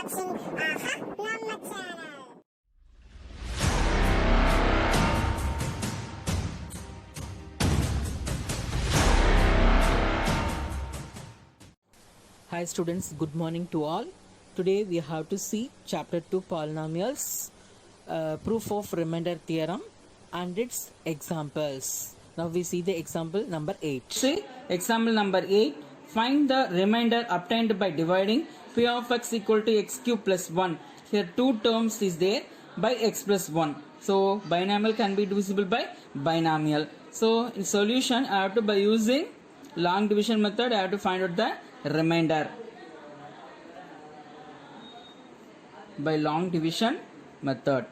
watching Nama channel. Hi students, good morning to all. Today we have to see chapter 2 polynomials, proof of remainder theorem and its examples. Now we see the example number 8. See example number 8. Find the remainder obtained by dividing p of x equal to x cube plus 1. Here two terms is there by x plus 1. So binomial can be divisible by binomial. So in solution I have to, by using long division method, I have to find out the remainder by long division method.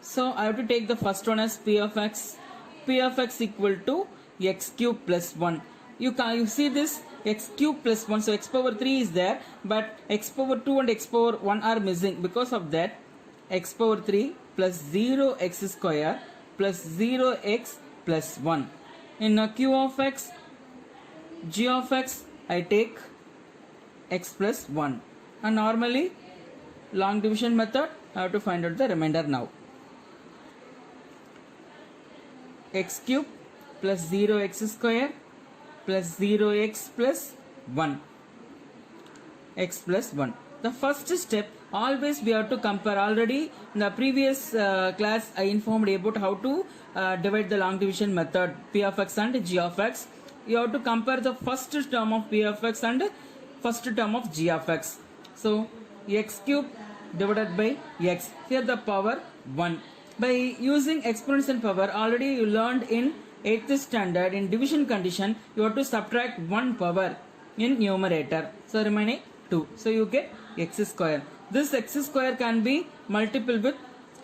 So I have to take the first one as p of x. P of x equal to x cube plus 1. You see this x cube plus 1. So x power 3 is there, but x power 2 and x power 1 are missing. Because of that, x power 3 plus 0x square plus 0x plus 1. In q of x, g of x, I take x plus 1. And normally, long division method, I have to find out the remainder now. X cube plus 0x square plus 0x plus 1. X plus 1. The first step, always we have to compare. Already in the previous class I informed about how to divide the long division method, p of x and g of x. You have to compare the first term of p of x and first term of g of x. So x cube divided by x, here the power 1. By using exponents and power, already you learned in 8th standard, in division condition you have to subtract 1 power in numerator, so remaining 2. So you get x square. This x square can be multiple with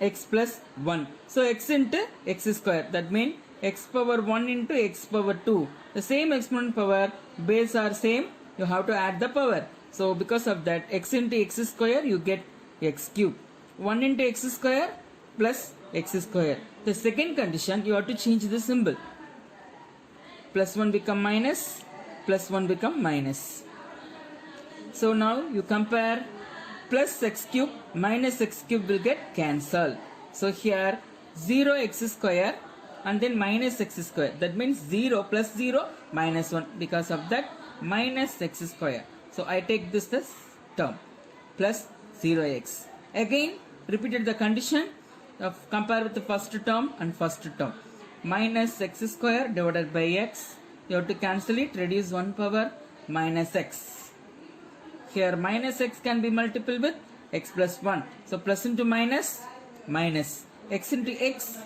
x plus 1. So x into x square, that means x power 1 into x power 2. The same exponent power, base are same, you have to add the power. So because of that, x into x square you get x cube. 1 into x square plus x square. The second condition, you have to change the symbol. Plus 1 become minus, plus 1 become minus. So now you compare, plus x cube minus x cube will get cancelled. So here 0x square and then minus x square. That means 0 plus 0 minus 1. Because of that, minus x square. So I take this term plus 0x. Again repeated the condition of compare with the first term and first term. Minus x square divided by x. You have to cancel it, reduce 1 power, minus x. Here minus x can be multiple with x plus 1. So plus into minus, minus. X into x,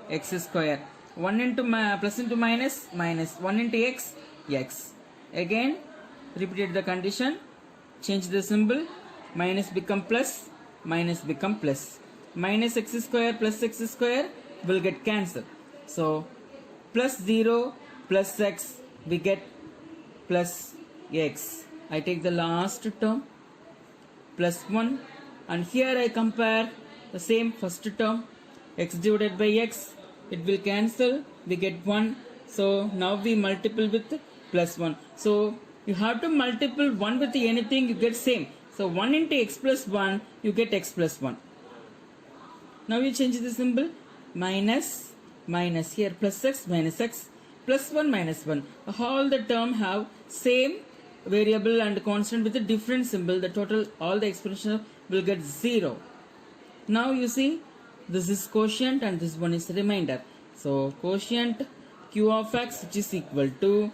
x square. 1 into plus into minus, minus. 1 into x, x. Again repeated the condition, change the symbol, minus become plus, minus become plus. Minus x square plus x square will get cancelled. So plus 0 plus x, we get plus x. I take the last term plus 1 and here I compare the same first term, x divided by x, it will cancel, we get 1. So now we multiple with plus 1. So you have to multiple 1 with anything, you get same. So 1 into x plus 1, you get x plus 1. Now you change the symbol, minus, minus, here plus x, minus x, plus 1, minus 1. All the term have same variable and constant with a different symbol. The total, all the expression will get 0. Now you see, this is quotient and this one is remainder. So quotient q of x, which is equal to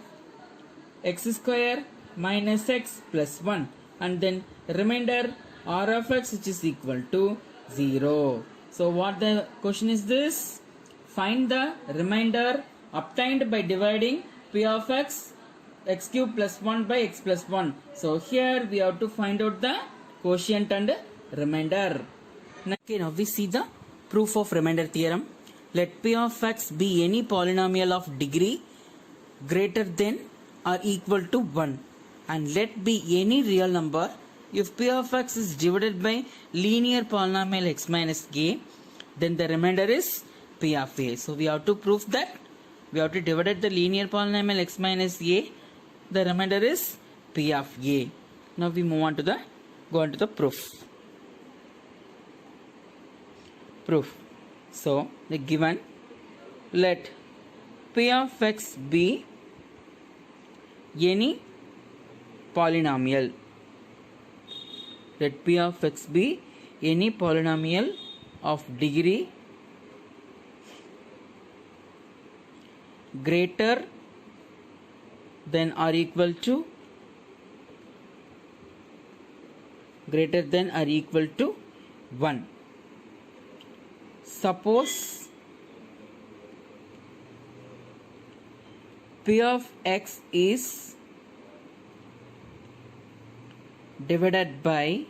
x square minus x plus 1. And then remainder r of x, which is equal to 0. So what the question is this? Find the remainder obtained by dividing p of x, x cube plus 1 by x plus 1. So here we have to find out the quotient and remainder. Okay, now we see the proof of remainder theorem. Let p of x be any polynomial of degree greater than or equal to 1 and let be any real number if p of x is divided by linear polynomial x minus a, then the remainder is p of a. So we have to prove that we have to divide the linear polynomial x minus a, the remainder is p of a. Now we move on to the proof. So the given, let p of x be any polynomial. Let p of x be any polynomial of degree greater than or equal to 1. Suppose p of x is divided by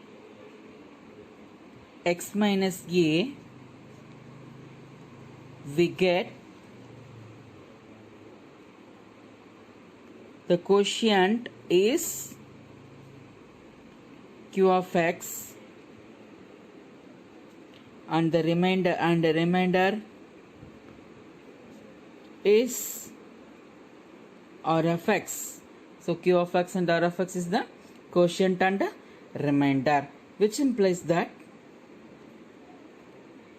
x minus a, we get the quotient is q of x and the remainder is r of x. So q of x and r of x is the quotient and remainder, which implies that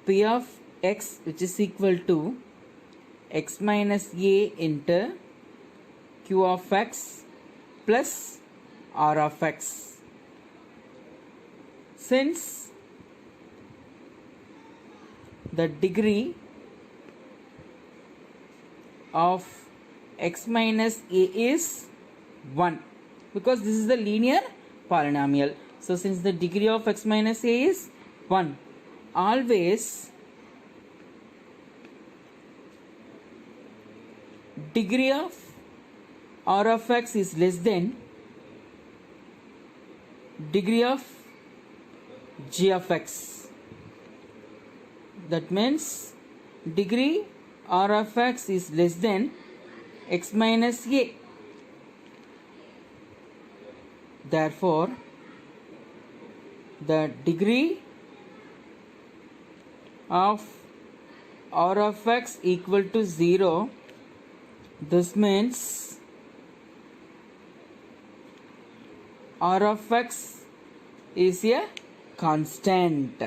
p of x, which is equal to x minus a into q of x plus r of x. Since the degree of x minus a is 1, because this is the linear polynomial. So since the degree of x minus a is 1, always degree of r of x is less than degree of g of x. That means degree r of x is less than x minus a. Therefore, the degree of r of x equal to 0. This means r of x is a constant.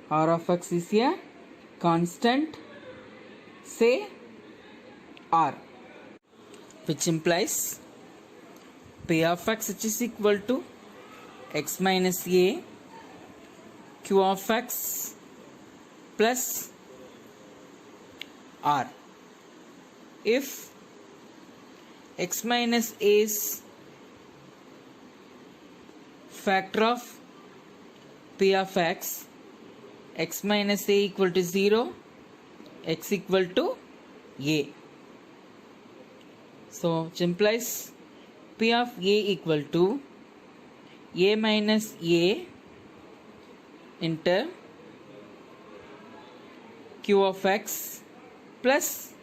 R of x is a constant, say r, which implies p of x, which is equal to x minus a q of x plus r. If x minus a is factor of p of x, x minus a equal to 0, x equal to a. So which implies p of a equal to a minus a into q of x plus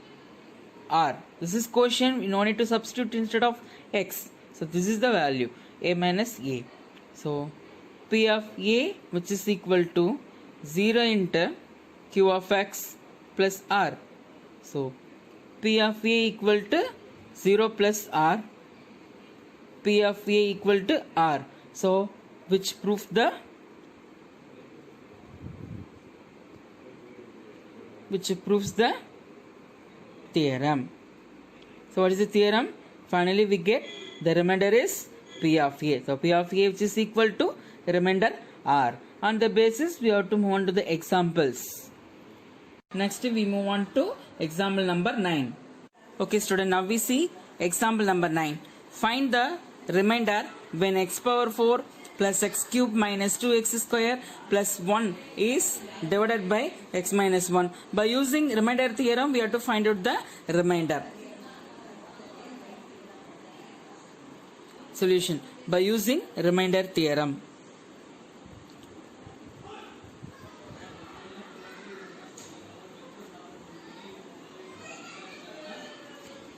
r. This is quotient, we no need to substitute instead of x. So this is the value, a minus a. So p of a, which is equal to 0 into q of x plus r. So p of a equal to 0 plus r, p of a equal to r. So which proves the theorem. So what is the theorem? Finally we get the remainder is p of a. So p of a, which is equal to remainder r. On the basis, we have to move on to the examples. Next we move on to example number 9. Okay student, now we see example number 9. Find the remainder when x power 4 plus x cube minus 2x square plus 1 is divided by x minus 1. By using remainder theorem, we have to find out the remainder. Solution by using remainder theorem.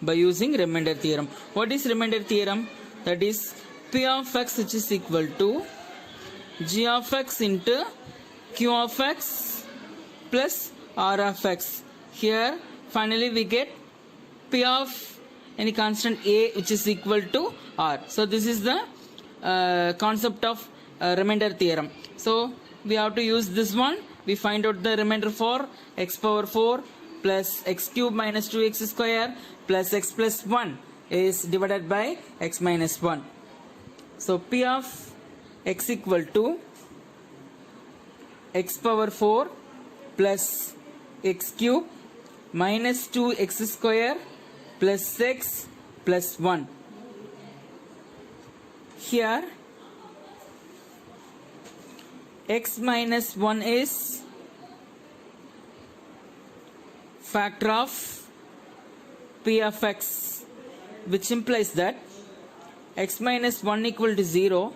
By using remainder theorem. What is remainder theorem? That is p of x, which is equal to g of x into q of x plus r of x. Here finally we get p of any constant a, which is equal to r. So this is the concept of remainder theorem. So we have to use this one. We find out the remainder for x power 4 plus x cube minus 2x square plus x plus 1 is divided by x minus 1. So p of x equal to x power 4 plus x cube minus 2x square plus x plus 1. Here x minus 1 is factor of p of x, which implies that x minus 1 equal to 0,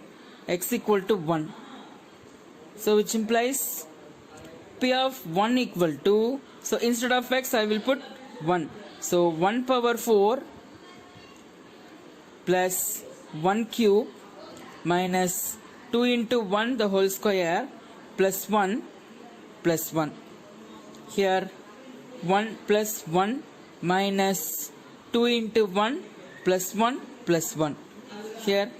x equal to 1. So which implies p of 1 equal to, so instead of x I will put 1. So 1 power 4 plus 1 cube minus 2 into 1 the whole square plus 1 plus 1. Here 1 plus 1 minus 2 into 1 plus 1 plus 1. Here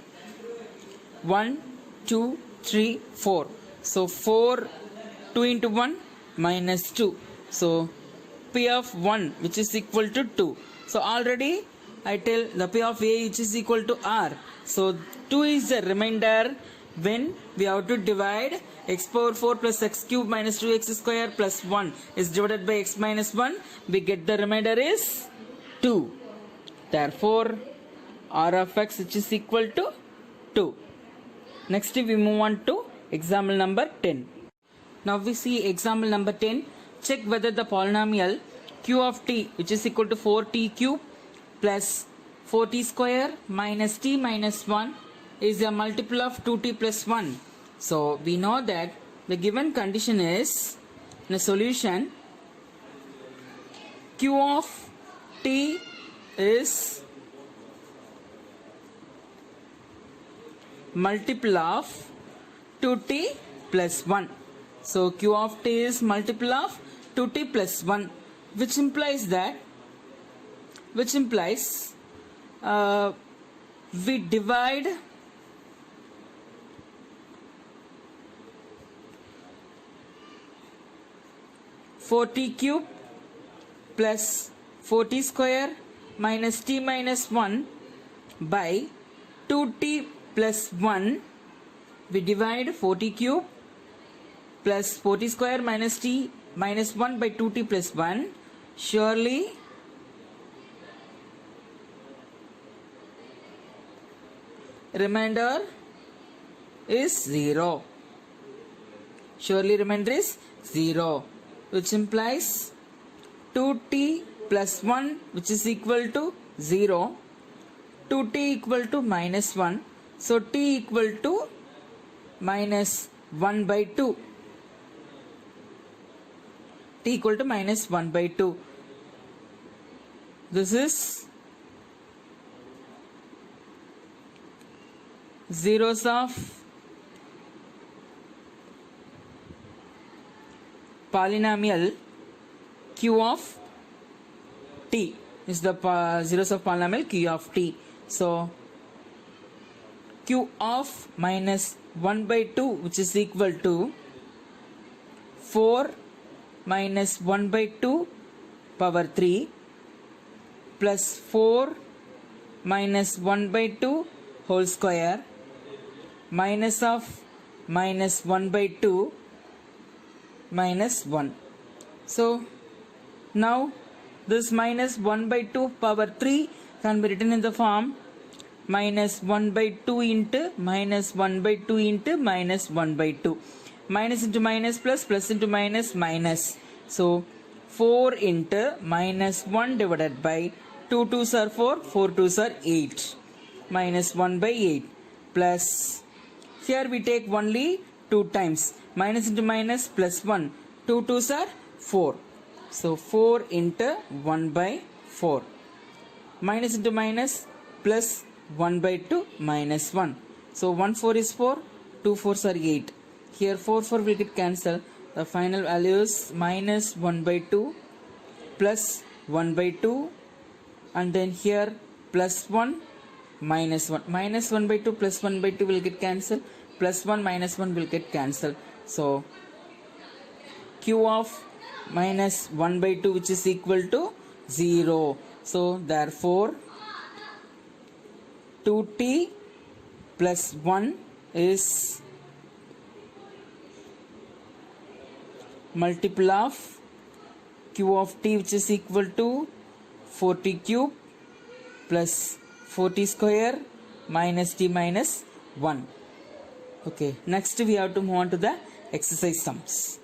1, 2, 3, 4. So 4, 2 into 1 minus 2. So p of 1 which is equal to 2. So already I tell the p of a which is equal to r. So 2 is the remainder when we have to divide x power 4 plus x cube minus 2x square plus 1 is divided by x minus 1. We get the remainder is 2. Therefore r of x which is equal to 2. Next we move on to example number 10. Now we see example number 10. Check whether the polynomial q of t which is equal to 4t cube plus 4t square minus t minus 1 is a multiple of 2t plus 1. So we know that the given condition is in a solution q of t is multiple of 2t plus 1. So q of t is multiple of 2t plus 1, which implies we divide 4t cube plus 4t square minus t minus 1 by 2t plus 1. We divide 4t cube plus 4t square minus t minus 1 by 2t plus 1. Surely remainder is 0. Surely remainder is 0, which implies 2t plus 1 which is equal to 0, 2t equal to minus 1. So t equal to minus 1 by 2. T equal to minus 1 by 2. This is zeros of polynomial q of t is the zeros of polynomial q of t. So q of minus 1 by 2 which is equal to 4 minus 1 by 2 power 3 plus 4 minus 1 by 2 whole square minus of minus 1 by 2 minus 1. So now this minus 1 by 2 power 3 can be written in the form minus 1 by 2 into minus 1 by 2 into minus 1 by 2. Minus into minus plus, plus into minus minus. So 4 into minus 1 divided by 2 2s are 4, 4 2s are 8. Minus 1 by 8 plus, here we take only 2 times. Minus into minus plus 1. 2 2s are 4. So 4 into 1 by 4. Minus into minus plus 1 by 2 minus 1. So 1 4 is 4. 2 4s are 8. Here 4 4 will get cancelled. The final value is minus 1 by 2 plus 1 by 2. And then here plus 1 minus 1. Minus 1 by 2 plus 1 by 2 will get cancelled. Plus 1 minus 1 will get cancelled. So q of minus 1 by 2 which is equal to 0. So therefore 2t plus 1 is multiple of q of t which is equal to 4t cube plus 4t square minus t minus 1. Okay, next we have to move on to the exercise sums.